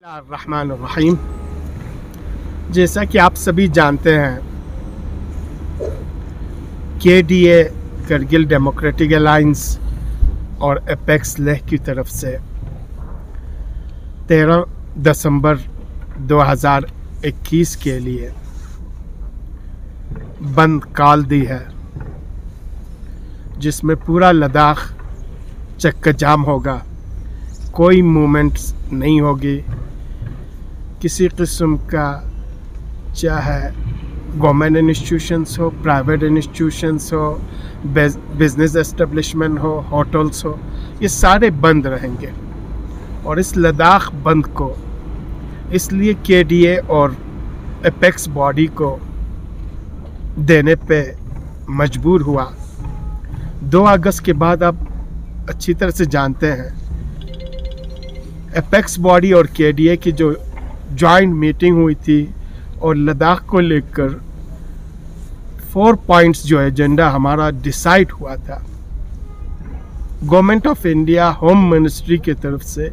बिस्मिल्लाहिर्रहमानिर्रहीम। जैसा कि आप सभी जानते हैं, KDA करगिल डेमोक्रेटिक अलायंस और एपेक्स लेह की तरफ से 13 दिसंबर 2021 के लिए बंद कॉल दी है, जिसमें पूरा लद्दाख चक्का जाम होगा। कोई मूवमेंट्स नहीं होगी किसी किस्म का, चाहे गवर्नमेंट इंस्टीट्यूशंस हो, प्राइवेट इंस्टीट्यूशंस हो, बिजनेस एस्टेब्लिशमेंट हो, होटल्स हो, ये सारे बंद रहेंगे। और इस लद्दाख बंद को इसलिए KDA और एपेक्स बॉडी को देने पे मजबूर हुआ। 2 अगस्त के बाद आप अच्छी तरह से जानते हैं, एपेक्स बॉडी और KDA की जो जॉइंट मीटिंग हुई थी और लद्दाख को लेकर 4 पॉइंट्स जो एजेंडा हमारा डिसाइड हुआ था, government of India home ministry की तरफ से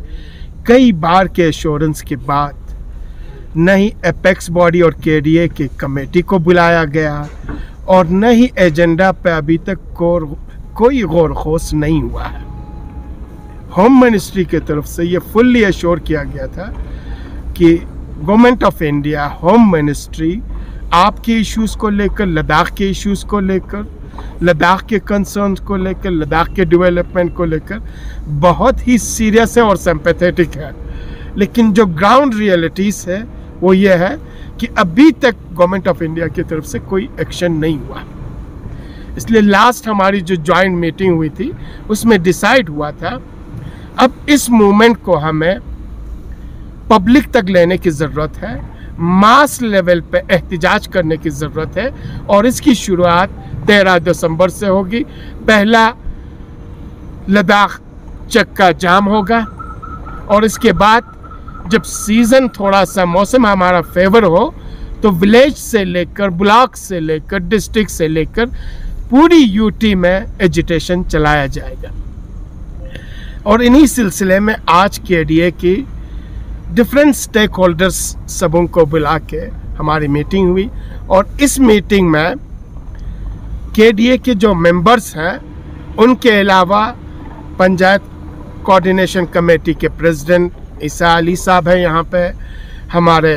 कई बार के एश्योरेंस के बाद न ही एपेक्स बॉडी और KDA की कमेटी को बुलाया गया और न ही एजेंडा पे अभी तक कोई गौर खोस नहीं हुआ है। होम मिनिस्ट्री की तरफ से ये फुल्ली एश्योर किया गया था कि government of India home ministry आपके इश्यूज़ को लेकर, लद्दाख के इश्यूज़ को लेकर, लद्दाख के कंसर्न्स को लेकर, लद्दाख के डेवलपमेंट को लेकर बहुत ही सीरियस है और सिंपैथेटिक है। लेकिन जो ग्राउंड रियलिटीज़ है वो ये है कि अभी तक गवर्नमेंट ऑफ इंडिया की तरफ से कोई एक्शन नहीं हुआ। इसलिए लास्ट हमारी जो जॉइंट मीटिंग हुई थी उसमें डिसाइड हुआ था, अब इस मूवमेंट को हमें पब्लिक तक लेने की ज़रूरत है, मास लेवल पे एहतिजाज करने की ज़रूरत है और इसकी शुरुआत 13 दिसंबर से होगी। पहला लद्दाख चक्का जाम होगा और इसके बाद जब सीज़न थोड़ा सा मौसम हमारा फेवर हो तो विलेज से लेकर, ब्लॉक से लेकर, डिस्ट्रिक्ट से लेकर पूरी UT में एजिटेशन चलाया जाएगा। और इन्हीं सिलसिले में आज KDA की डिफरेंट स्टेक होल्डर्स सबों को बुला के हमारी मीटिंग हुई और इस मीटिंग में KDA के जो मेंबर्स हैं उनके अलावा पंचायत कोऑर्डिनेशन कमेटी के प्रेसिडेंट ईसा अली साहब हैं यहाँ पे, हमारे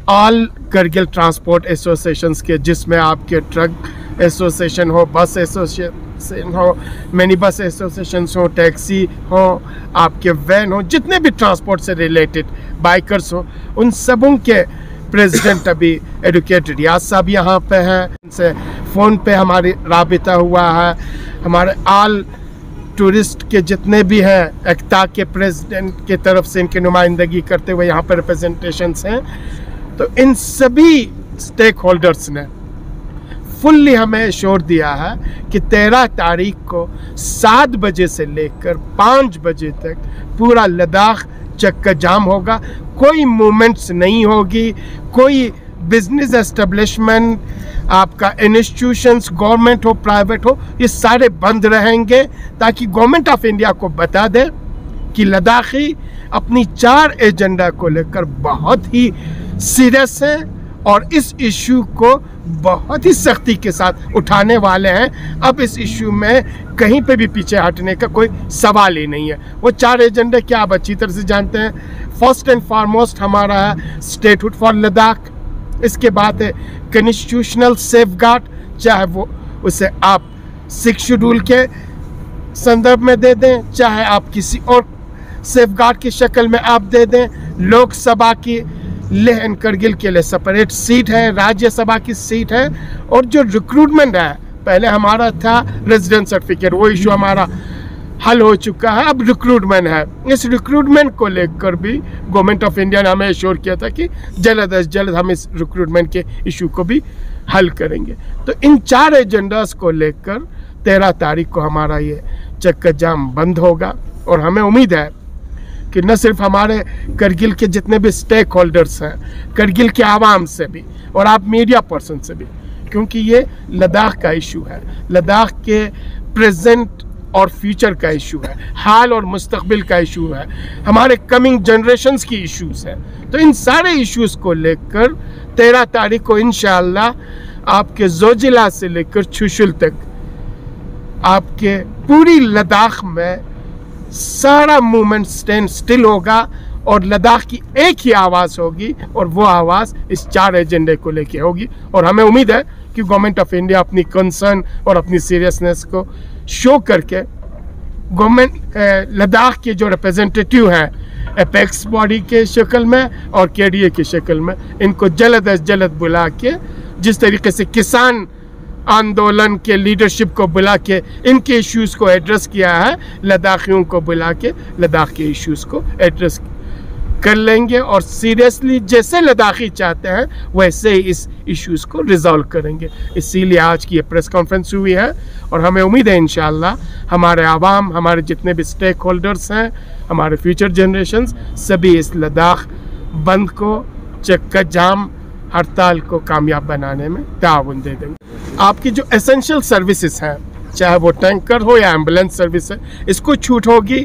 ऑल करगिल ट्रांसपोर्ट एसोसिएशंस के, जिसमें आपके ट्रक एसोसिएशन हो, बस एसोसिएशन हो, मिनी बस एसोसिएशन हो, टैक्सी हो, आपके वैन हो, जितने भी ट्रांसपोर्ट से रिलेटेड बाइकर्स हो, उन सबों के प्रेसिडेंट अभी एडवोकेट रियाज साहब यहाँ पे हैं। इनसे फ़ोन पे हमारी राबिता हुआ है। हमारे ऑल टूरिस्ट के जितने भी हैं एकता के प्रेसिडेंट की तरफ से इनकी नुमाइंदगी करते हुए यहाँ पर रिप्रेजेंटेशंस हैं। तो इन सभी स्टेक होल्डर्स ने फुल्ली हमें श्योर दिया है कि 13 तारीख को 7 बजे से लेकर 5 बजे तक पूरा लद्दाख चक्का जाम होगा। कोई मूवमेंट्स नहीं होगी, कोई बिजनेस एस्टेब्लिशमेंट, आपका इंस्टीट्यूशंस, गवर्नमेंट हो, प्राइवेट हो, ये सारे बंद रहेंगे ताकि गवर्नमेंट ऑफ इंडिया को बता दे कि लद्दाखी अपनी 4 एजेंडा को लेकर बहुत ही सीरियस है और इस इशू को बहुत ही सख्ती के साथ उठाने वाले हैं। अब इस इशू में कहीं पे भी पीछे हटने का कोई सवाल ही नहीं है। वो 4 एजेंडे क्या आप अच्छी तरह से जानते हैं। फर्स्ट एंड फॉरमोस्ट हमारा है स्टेटहुड फॉर लद्दाख, इसके बाद है कॉन्स्टिट्यूशनल सेफगार्ड, चाहे वो उसे आप 6 शेड्यूल के संदर्भ में दे दें, चाहे आप किसी और सेफगार्ड की शक्ल में आप दे दें। लोकसभा की लेह एंड करगिल के लिए सेपरेट सीट है, राज्यसभा की सीट है। और जो रिक्रूटमेंट है, पहले हमारा था रेजिडेंस सर्टिफिकेट, वो इशू हमारा हल हो चुका है, अब रिक्रूटमेंट है। इस रिक्रूटमेंट को लेकर भी गवर्नमेंट ऑफ इंडिया ने हमें एश्योर किया था कि जल्द अज जल्द हम इस रिक्रूटमेंट के इशू को भी हल करेंगे। तो इन 4 एजेंडास को लेकर 13 तारीख को हमारा ये चक्का जाम बंद होगा और हमें उम्मीद है कि न सिर्फ हमारे करगिल के जितने भी स्टेक होल्डर्स हैं, करगिल के आवाम से भी और आप मीडिया पर्सन से भी, क्योंकि ये लद्दाख का इशू है, लद्दाख के प्रेजेंट और फ्यूचर का इशू है, हाल और मुस्तकबिल का इशू है, हमारे कमिंग जनरेशन्स की इश्यूज है। तो इन सारे इश्यूज को लेकर 13 तारीख को इंशाअल्लाह आपके जोजिला से लेकर चुशुल तक आपके पूरी लद्दाख में सारा मूवमेंट स्टैंड स्टिल होगा और लद्दाख की एक ही आवाज़ होगी और वो आवाज़ इस 4 एजेंडे को लेके होगी। और हमें उम्मीद है कि गवर्नमेंट ऑफ इंडिया अपनी कंसर्न और अपनी सीरियसनेस को शो करके गवर्नमेंट लद्दाख के जो रिप्रेजेंटेटिव हैं एपेक्स बॉडी के शक्ल में और केडीए की शक्ल में, इनको जल्द अज जल्द बुला के, जिस तरीके से किसान आंदोलन के लीडरशिप को बुला के इनके इश्यूज़ को एड्रेस किया है, लद्दाखियों को बुला के लद्दाख के इश्यूज़ को एड्रेस कर लेंगे और सीरियसली जैसे लद्दाखी चाहते हैं वैसे ही इस इश्यूज़ को रिजॉल्व करेंगे। इसीलिए आज की ये प्रेस कॉन्फ्रेंस हुई है और हमें उम्मीद है इंशाअल्लाह हमारे आवाम, हमारे जितने भी स्टेक होल्डर्स हैं, हमारे फ्यूचर जनरेशन्स सभी इस लद्दाख बंद को, चक्का जाम हड़ताल को कामयाब बनाने में ताउन दे देंगे। आपकी जो एसेंशियल सर्विसेज हैं, चाहे वो टैंकर हो या एम्बुलेंस सर्विस है, इसको छूट होगी।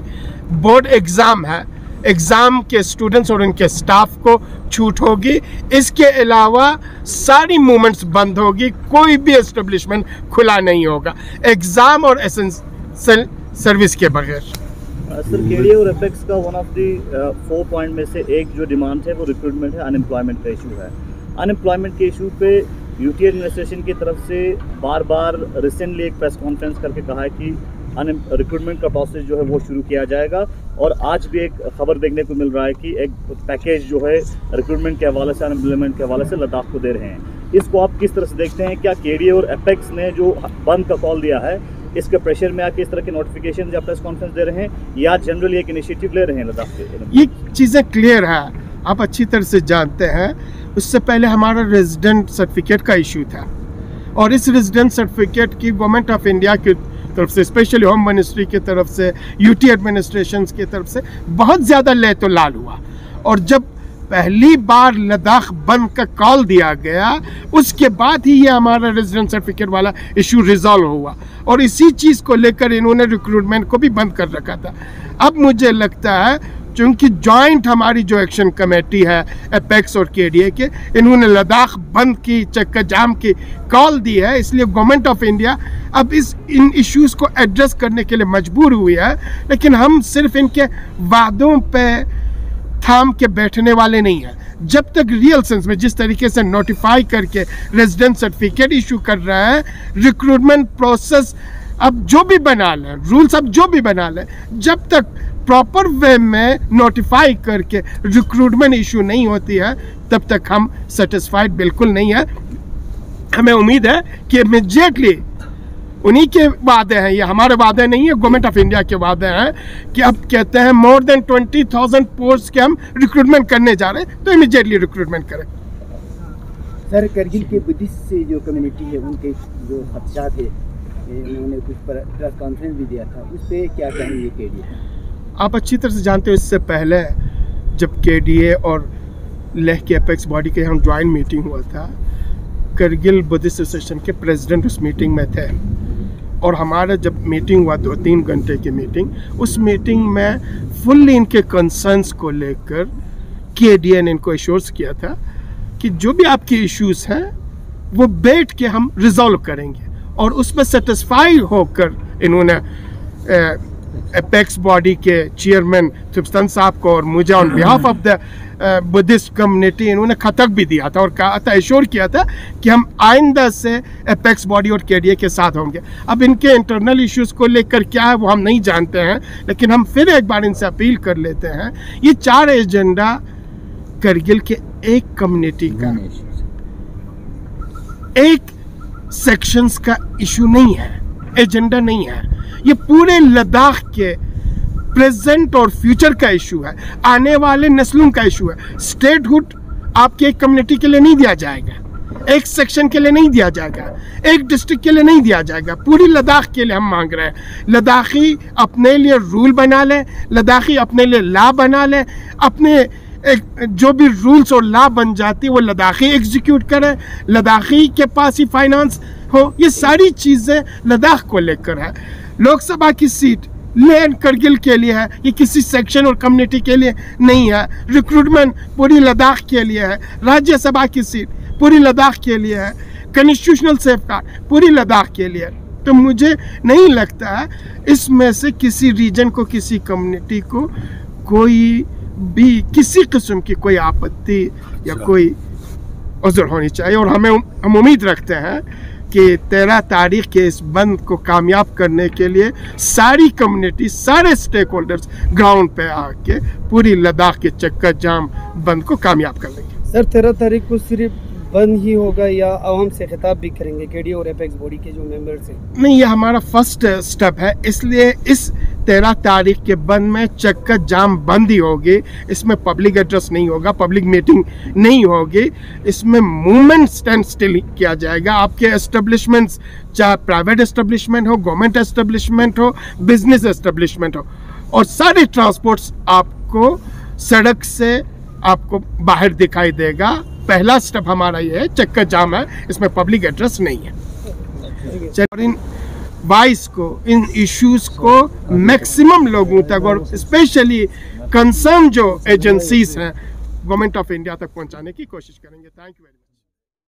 बोर्ड एग्ज़ाम है, एग्ज़ाम के स्टूडेंट्स और उनके स्टाफ को छूट होगी। इसके अलावा सारी मूवमेंट्स बंद होगी, कोई भी एस्टेब्लिशमेंट खुला नहीं होगा एग्ज़ाम और एसेंशियल सर्विस के बगैर। सर, केडीए और एपेक्स का वन ऑफ दी 4 पॉइंट में से एक जो डिमांड है वो रिक्रूटमेंट है, अनएम्प्लॉयमेंट का इशू है। अनएम्प्लॉयमेंट के इशू पे यूटी एडमिनिस्ट्रेशन की तरफ से बार बार रिसेंटली एक प्रेस कॉन्फ्रेंस करके कहा है कि रिक्रूटमेंट का प्रोसेस जो है वो शुरू किया जाएगा। और आज भी एक खबर देखने को मिल रहा है कि एक पैकेज जो है रिक्रूटमेंट के हवाले से, अनएम्प्लॉयमेंट के हवाले से लद्दाख को दे रहे हैं। इसको आप किस तरह से देखते हैं? क्या केडीए और एपेक्स ने जो बंद का कॉल दिया है इसके प्रेशर में आके इस तरह के नोटिफिकेशन या प्रेस कॉन्फ्रेंस दे रहे हैं या जनरली एक इनिशिएटिव ले रहे हैं लद्दाख के? ये चीज़ें क्लियर है, आप अच्छी तरह से जानते हैं। उससे पहले हमारा रेजिडेंट सर्टिफिकेट का इशू था और इस रेजिडेंट सर्टिफिकेट की गवर्नमेंट ऑफ इंडिया की तरफ से, स्पेशली होम मिनिस्ट्री की तरफ से, यूटी एडमिनिस्ट्रेशन की तरफ से बहुत ज़्यादा ले तो लाल हुआ। और जब पहली बार लद्दाख बंद का कॉल दिया गया उसके बाद ही ये हमारा रेजिडेंट सर्टिफिकेट वाला इशू रिजॉल्व हुआ और इसी चीज़ को लेकर इन्होंने रिक्रूटमेंट को भी बंद कर रखा था। अब मुझे लगता है क्योंकि जॉइंट हमारी जो एक्शन कमेटी है एपेक्स और केडीए के, इन्होंने लद्दाख बंद की, चक्का जाम की कॉल दी है, इसलिए गवर्नमेंट ऑफ इंडिया अब इन इश्यूज़ को एड्रेस करने के लिए मजबूर हुई है। लेकिन हम सिर्फ इनके वादों पे थाम के बैठने वाले नहीं हैं। जब तक रियल सेंस में जिस तरीके से नोटिफाई करके रेजिडेंट सर्टिफिकेट इशू कर रहा है, रिक्रूटमेंट प्रोसेस अब जो भी बना लें, रूल्स अब जो भी बना लें, जब तक प्रॉपर वे में नोटिफाई करके रिक्रूटमेंट इशू नहीं होती है तब तक हम सेटिस्फाइड बिल्कुल नहीं है। हमें उम्मीद है कि इमीडिएटली उन्हीं के वादे हैं, ये हमारे वादे नहीं है, गवर्नमेंट ऑफ इंडिया के वादे हैं कि अब कहते हैं मोर देन 20,000 पोस्ट के हम रिक्रूटमेंट करने जा रहे हैं, तो इमीडिएटली रिक्रूटमेंट करें। सर, करगिल के बुद्धिस्ट से जो कम्युनिटी है उनके जो खदशात है, उन्होंने कुछ प्रेस कॉन्फ्रेंस भी दिया था, उस पर क्या कहेंगे केडीए? आप अच्छी तरह से जानते हो, इससे पहले जब केडीए और लेह के एपेक्स बॉडी के हम ज्वाइंट मीटिंग हुआ था, करगिल बुद्धिस्ट एसोसिएशन के प्रेसिडेंट उस मीटिंग में थे और हमारा जब मीटिंग हुआ 2-3 घंटे की मीटिंग, उस मीटिंग में फुल्ली इनके कंसर्न्स को लेकर केडीए ने इनको एश्योर्स किया था कि जो भी आपके इश्यूज हैं वो बैठ के हम रिजॉल्व करेंगे और उसमें सेटिस्फाई होकर इन्होंने एपेक्स बॉडी के चेयरमैन थुप्सन साहब को और मुझे on behalf of the Buddhist community इन्होंने खतक भी दिया था और कहा था, एश्योर किया था कि हम आइंदा से एपेक्स बॉडी और केडीए के साथ होंगे। अब इनके इंटरनल इश्यूज़ को लेकर क्या है वो हम नहीं जानते हैं, लेकिन हम फिर एक बार इनसे अपील कर लेते हैं, ये 4 एजेंडा करगिल के एक कम्युनिटी का, एक सेक्शंस का इशू नहीं है, एजेंडा नहीं है, ये पूरे लद्दाख के प्रेजेंट और फ्यूचर का इशू है, आने वाले नस्लों का इशू है। स्टेटहुड आपके एक कम्युनिटी के लिए नहीं दिया जाएगा, एक सेक्शन के लिए नहीं दिया जाएगा, एक डिस्ट्रिक्ट के लिए नहीं दिया जाएगा, पूरी लद्दाख के लिए हम मांग रहे हैं। लद्दाखी अपने लिए रूल बना ले, लद्दाखी अपने लिए लॉ बना ले, अपने एक जो भी रूल्स और लॉ बन जाती है वो लद्दाखी एग्जीक्यूट करे, लद्दाखी के पास ही फाइनेंस हो, ये सारी चीज़ें लद्दाख को लेकर है। लोकसभा की सीट लेह करगिल के लिए है, ये किसी सेक्शन और कम्युनिटी के लिए नहीं है। रिक्रूटमेंट पूरी लद्दाख के लिए है। राज्यसभा की सीट पूरी लद्दाख के लिए है। कॉन्स्टिट्यूशनल सेफगार्ड पूरी लद्दाख के लिए है। तो मुझे नहीं लगता है इसमें से किसी रीजन को, किसी कम्युनिटी को कोई भी किसी किस्म की कोई आपत्ति या कोई उज़्र होनी चाहिए। और हम उम्मीद रखते हैं कि 13 तारीख के इस बंद को कामयाब करने के लिए सारी कम्युनिटी, सारे स्टेक होल्डर्स ग्राउंड पे आके पूरी लद्दाख के चक्का जाम बंद को कामयाब कर लेंगे। सर 13 तारीख को सिर्फ बंद ही होगा या आवाम से खिताब भी करेंगे केडीए और एपेक्स बॉडी के जो मेंबर्स हैं? नहीं, ये हमारा फर्स्ट स्टेप है, इसलिए इस 13 तारीख के बंद में चक्का जाम बंद ही होगी। इसमें पब्लिक एड्रेस नहीं होगा, पब्लिक मीटिंग नहीं होगी। इसमें मूवमेंट स्टैंड स्टिल किया जाएगा। आपके एस्टेब्लिशमेंट्स, चाहे प्राइवेट एस्टेब्लिशमेंट हो, गवर्नमेंट एस्टेब्लिशमेंट हो, बिजनेस एस्टेब्लिशमेंट हो, और सारे ट्रांसपोर्ट्स आपको सड़क से आपको बाहर दिखाई देगा। पहला स्टेप हमारा ये है, चक्का जाम है, इसमें पब्लिक एड्रेस नहीं है। और इन वॉइस को, इन इश्यूज को मैक्सिमम लोगों तक और स्पेशली कंसर्न जो एजेंसीज हैं गवर्नमेंट ऑफ इंडिया तक पहुंचाने की कोशिश करेंगे। Thank you very much.